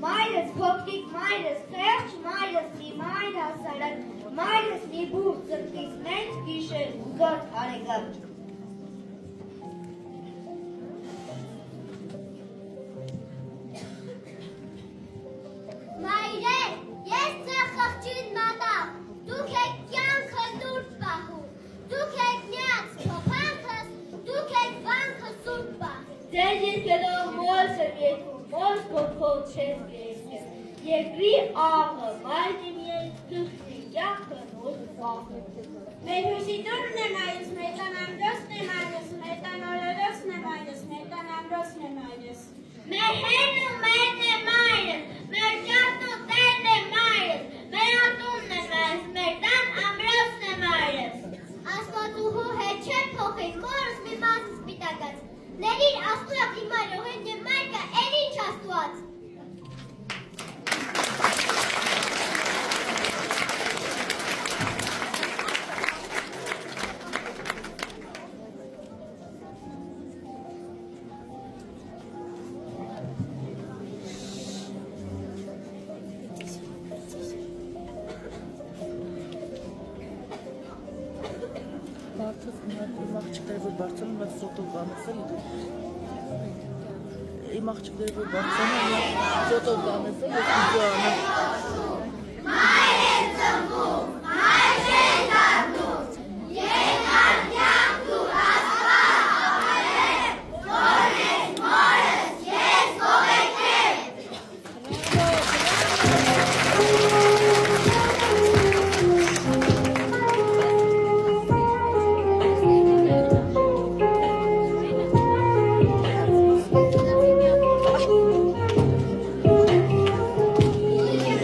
Մայրս փոքրիկ, մայրս խեղճ, մայրս մի մայր հասարակ, մայրս մի բուր ծրկից մեծ գիշեր զոր արեգակ։ Մայրեր, ես ձեր խղճին մատաղ, դուք եք կյանքը դուրս պահում, դուք եք միած փոխանքս, դուք եք վանքը սուրբ պահում։ Ձեր երկելով մոս եմ երկում, մոս կոթոց, չես գեսկես, երկրի աղը, մայրդիմ ես դխտի, կյախը նոր վաղը։ Մեր հույսի դուրն է մայրս, մետան ամրոսն է մայրս, մետան օրորոսն է մայրս, մետան ամրոսն է մայրս։ Մեր հերն ու մերն է մայրս, մեր ճատն ու տերն է մայրս, մեր ատունն է մայրս, մեր տան ամրոսն է մայրս։ Աստվածուհու հետ չէ փոխել, մորս մի մասը սպիտակած, ներիր աստուած իմ այրողեն և մայրկա էլ ինչ աստուած։ Իմ աղջիկները որ բարձրանում են ֆոտո կանեցել ես վիդեո անեմ Մայր է ծնվում, մայր է դառնում, եկան կյանք ու աստղահավեր, որես մորս ես կողեկել։ Ես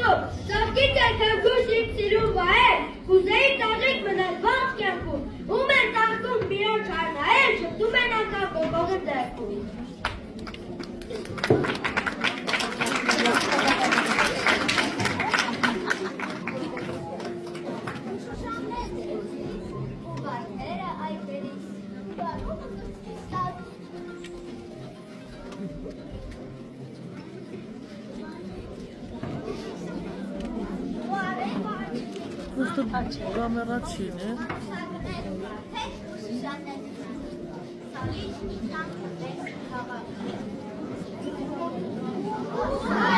Աստծո, ծաղկից է թևքուս իմ սիրուն վայել, կուզեի ծաղիկ մնել ողջ կյանքում, ում են ծաղկում միրոջ հարնայել, շպտում են անգամ կողողը ձեռքում։ Просто камера չին է։ Wow.